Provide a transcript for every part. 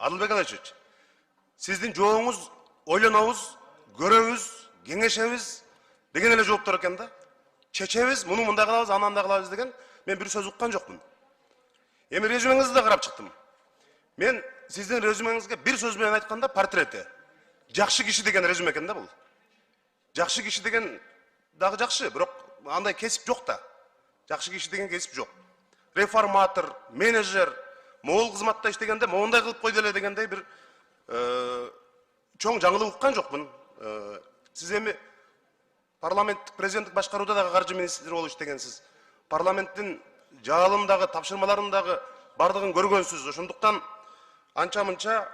Адылбек Алешевич, сиздин жообуңуз ойлонобуз, көрөбүз, кеңешебиз деген эле жооптор экен да. Чечебиз, муну мындай кылабыз, анандай кылабыз деген мен бир сөз уккан жокмун. Эми резюмеңизди да карап чыктым. Мен сиздин резюмеңизге бир сөз менен айтканда портрети. Жакшы киши деген резюме экен да бул. Жакшы киши деген дагы жакшы, бирок андай кесип жок да. Жакшы киши деген кесип жок. Реформатор, менеджер, могул кызматта иштегенде моундай кылып койду эле дегендей бир чоң жаңылык уккан жокмун. Сиз эми парламенттик президенттик башкарууда дагы каржы министри болуп иштегенсиз. Парламенттин жаалындагы, тапшырмаларындагы бардыгын көргөнсүз. Ошондуктан анча-мынча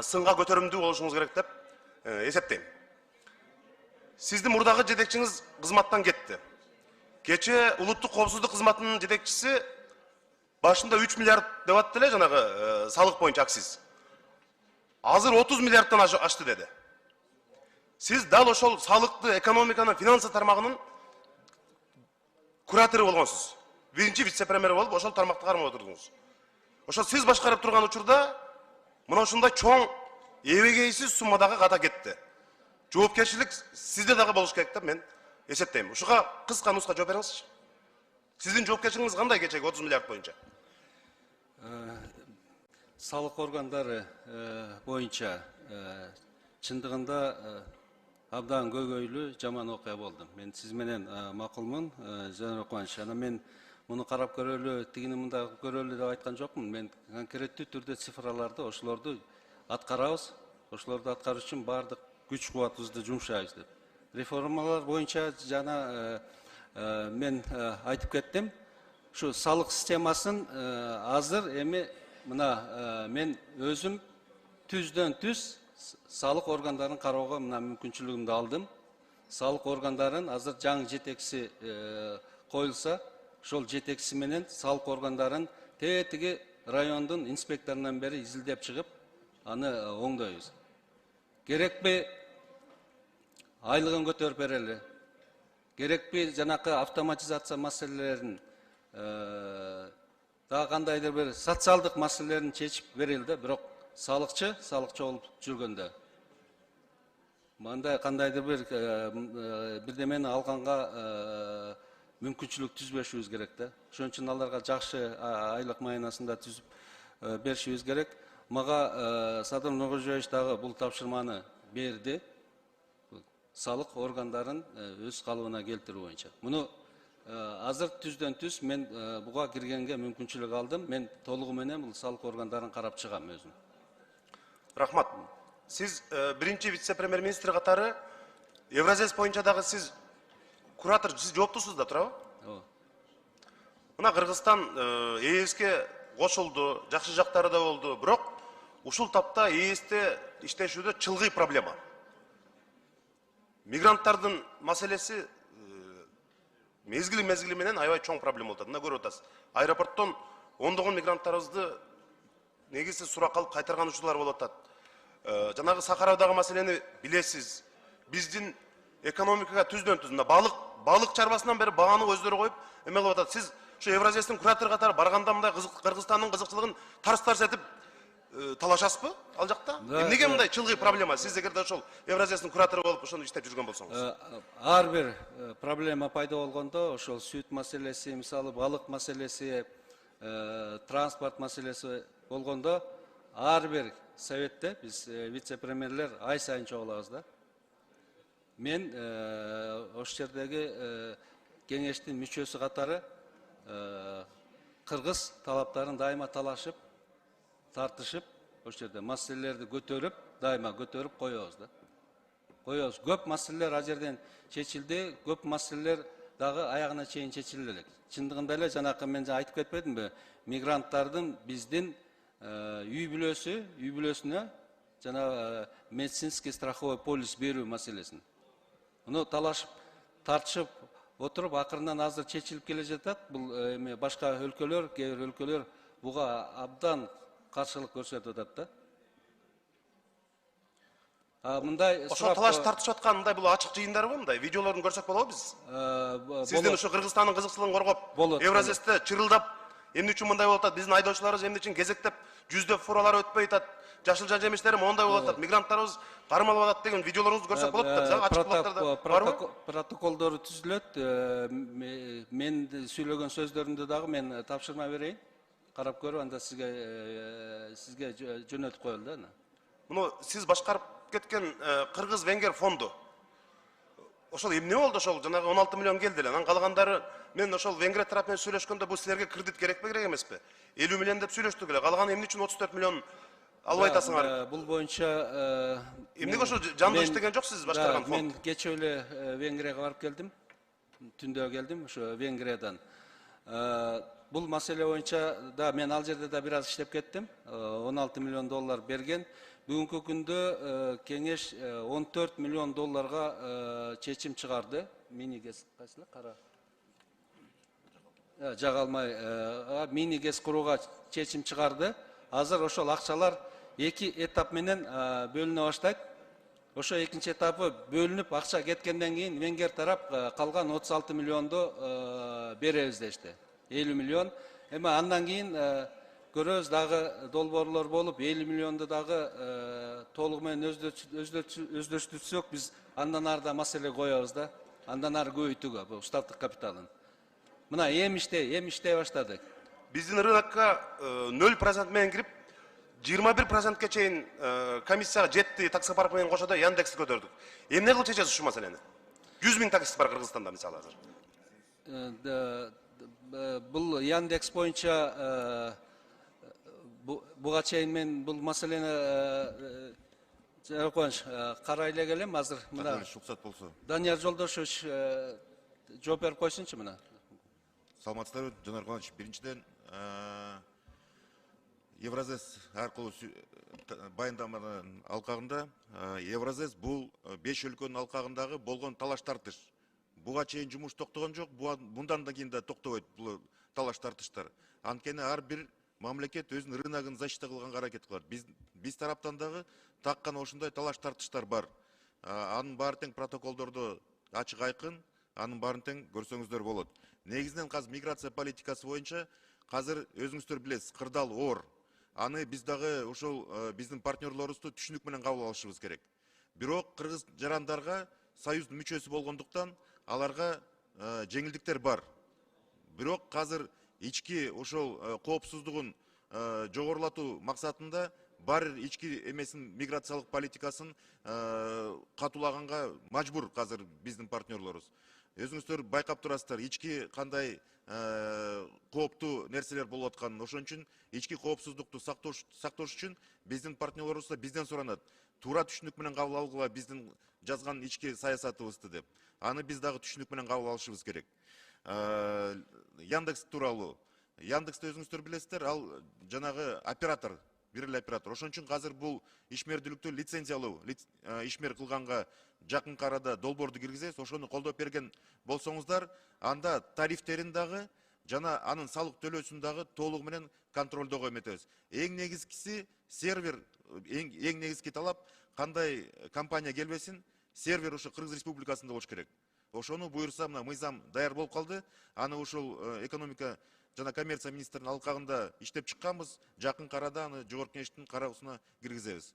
сынга көтөрүмдүү болушуңуз керек деп эсептейм. Сиздин мурдагы жетекчиңиз кызматтан кетти. Кече улуттук коопсуздук кызматынын жетекчиси башында 3 миллиард деп атты эле жанагы салык боюнча акциз. Азыр 30 миллиардтан ашты деди. Сиз дал ошол салыкты, экономиканын, финансы тармагынын куратору болгонсуз. Биринчи вице-премьер болуп, ошол тармакты кармап отурдуңуз. Ошол сиз башкарып турган учурда мына ушундай чоң эбегейсиз суммадагы ката кетти. Жоопкерчилик сизде дагы болуш керек деп мен эсептейм. Ушуга кыска нуска жооп бериңизчи. Сиздин жоопкерчилигиңиз кандай кечеги 30 миллиард боюнча? Салык органдары боюнча чындыгында абдан көйгөйлүү жаман окуя болду. Мен сиз менен макулмун, Жанар Кубаныч. Ана мен муну карап көрөлү, тигини мында көрөлү деп айткан жокмун. Мен конкреттүү түрдө цифраларды, ошолорду аткарабыз. Ошолорду аткаруу үчүн бардык күч кубатыбызды жумшайбыз деп. Реформалар боюнча жана мен айтып кеттим. Şu салык системасын азыр эми мына мен өзүм түздөн түз салык органдарын кароого мына мүмкүнчүлүгүмдү алдым. Салык органдарын азыр жаңы жетекчиси коюлса, ошол жетекчиси менен салык органдарын тетиги райондун инспекторунан бери изилдеп чыгып, аны оңдойбуз. Керекпи айлыгын көтөрүп берели. Керекпи жанакы автоматизация маселелерин дагы кандайдыр бир социалдык маселелерин чечип берели да, бирок салыкчы болуп жүргөндө мындай кандайдыр бир бирдемени алганга мүмкүнчүлүк түзбөшүбүз керек да. Ошон үчүн аларга жакшы айлык майнасында түзүп беришибиз керек. Мага Садыр Нуркожоевич дагы бул тапшырманы берди. Салык органдарын өз калыбына келтирүү боюнча. Муну азыр түздөн түз мен буга киргенге мүмкүнчүлүк алдым. Мен толугу менен бул салык органдарын карап чыгам өзүм. Рахмат. Сиз биринчи вице-премьер министр катары Евразес боюнча дагы сиз куратор, сиз жооптусуз да, туурабы? Ооба. Мына Кыргызстан ЕСке кошулду, жакшы жактары да болду, бирок ушул тапта ЕСте иштешүүдө чылгый проблема. Мигранттардын маселеси мезгили менен аябай чоң проблема болот. Мына көрүп атасыз. Аэропорттон ондогон мигранттарыбызды негизи сурак алып кайтарган учурлар болуп атат. Жанагы Сахарадагы маселени билесиз. Биздин экономикага түздөн түз балык чарбасынан бери баганы өздөрү коюп эме кылып атат. Сиз ушу Евразестин куратору катары барганда мындай Кыргызстандын кызыкчылыгын тарс-тарс этип талашасызбы ал жакта? Эмнеге мындай чылгый проблема? Сиз эгерде ошол Евразестин куратору болуп ошону иштеп жүргөн болсоңуз. Ар бир проблема пайда болгондо, ошол сүт маселеси, мисалы балык маселеси, транспорт маселеси болгондо, ар бир советте биз вице-премьерлер ай сайын чогулабыз да. Мен ошол жердеги кеңештин мүчөсү катары кыргыз талаптарын дайыма талашып, тартышып, ошол жерде маселелерди дайыма көтөрүп коебуз да. Коебуз. Көп маселелер ал жерден чечилди, көп маселелер дагы аягына чейин чечиле элек. Чындыгында эле жанакы мен айтып кетпедимби? Мигранттардын биздин үй бүлөсүнө жана медицинский страховой полис берүү маселесин. Муну талашып, тартышып отуруп, акырынан азыр чечилип келе жатат. Бул башка өлкөлөр, кээ бир өлкөлөр буга абдан каршылык көрсөтүп атат да. Мындай ошол талаш тартышып аткан мындай бул ачык жыйындарбы мындай? Видеолорун көрсөк болобу биз? Сиздин ушу Кыргызстандын кызыкчылыгын коргоп, Евразесте чырылдап Эмне үчүн мындай болуп атат? Биздин айдоочуларыбыз эмне үчүн кезектеп жүздөп фуралар өтпөй атат? Жашыл жемиштерим мондай болуп атат. Мигранттарыбыз кармалып атат деген видеолоруңузду көрсөк болот да. Биз ачык булактарда барбы? Протоколдору түзүлөт. Мен сүйлөгөн сөздөрүмдү дагы мен тапшырма берейин. Карап көрүп, анда сизге жөнөтүп коелу да. Муну сиз башкарып кеткен Кыргыз-Венгер фонду. Ошол эмне болду ошол жанагы 16 миллион келди эле. Анан калгандары мен ошол Венгрия тарап менен сүйлөшкөндө бул силерге кредит керекпи, керек эмеспи? 50 миллион деп сүйлөштүк эле. Калганы эмне үчүн 34 миллион алып айтасыңар? Бул боюнча Эмнеге ошол жандуу иштеген жоксуз башкарган фонд? Мен кече эле Венгрияга барып келдим. Түндө келдим ошо Венгриядан. Бул маселе боюнча да мен ал жерде да бир аз иштеп кеттим. 16 миллион доллар берген. Бүгүнкү күндө кеңеш 14 миллион долларга чечим чыгарды. Мини гез кайсылы кара? Жага алмай мини гез курууга чечим чыгарды. Азыр ошол акчалар 2 этап менен бөлүнө баштайт. Ошо экинчи этапы бөлүнүп акча кеткенден кийин Венгер тарап калган 36 миллионду беребиз дешти. 50 миллион. Эми андан кийин көрөбүз дагы долбоорлор болуп 50 миллионду дагы толугу менен өздөштүрсөк биз андан ары да маселе коебуз да. Андан ары көбөйтүүгө бул штаттык капиталын. Мына эми иштей баштадык. Биздин рынокко 0% менен кирип 21%ке чейин комиссияга жетти таксопарк менен кошо да Яндексти көтөрдүк. Эмне кылып чечесиз ушул маселени? 100 000 такси бар Кыргызстанда мисалы азыр. Бул Яндекс боюнча буга чейин мен бул маселени Жанаркубанович карай эле келем азыр. Мына рұқсат болсо. Данияр Жолдошевич жооп берип койсунчу мына. Саламатсыздарбы, Жанаркубанович. Биринчиден Евразес аркылуу баяндаманын алкагында Евразес бул 5 өлкөнүн алкагындагы болгон талаш тартыш. Буга чейин жумуш токтогон жок, мындан да кийин да токтобойт бул талаш тартыштар. Анткени ар бир мамлекет өзүнүн рыногун защита кылганга аракет кылат. Биз тараптан дагы таккан ошондой талаш тартыштар бар. Анын баары тең протоколдордо ачык айкын, анын баарын тең көрсөңүздөр болот. Негизинен азыр миграция политикасы боюнча азыр өзүңүздөр билесиз, кырдаал оор. Аны биз дагы ошол биздин партнерлорубузду түшүнүк менен кабыл алышыбыз керек. Бирок кыргыз жарандарга союздун мүчөсү болгондуктан аларга жеңилдиктер бар. Бирок азыр ички ошол коопсуздугун жогорулатуу максатында бар ички эмесин миграциялык политикасын катуулаганга мажбур азыр биздин партнерлорубуз. Өзүңүздөр байкап турасыздар, ички кандай кооптуу нерселер болуп атканын. Ошон үчүн ички коопсуздукту сактош үчүн биздин партнерлорубуз да бизден суранат. Туура түшүнүк менен кабыл алгыла биздин жазган ички саясатыбызды деп. Аны биз дагы түшүнүк менен кабыл алышыбыз керек. Яндекс тууралуу. Яндексти өзүңүздөр билесиздер, ал жанагы оператор, бир эле оператор. Ошон үчүн азыр бул ишмердүүлүктү лицензиялоо, ишмер кылганга жакынкы арада долбоорду киргизебиз. Ошону колдоп берген болсоңуздар, анда тарифтерин дагы жана анын салык төлөөсүн дагы толугу менен контролдого эметебиз. Эң негизгиси сервер, эң негизги талап кандай компания келбесин, сервер ошо Кыргыз Республикасында болуш керек. Ошону буйрса, мына мыйзам даяр болуп калды. Аны ушул экономика жана коммерция министринин алкагында иштеп чыкканбыз. Жакынкы арада аны жогорку кеңештин кароосуна киргизебиз.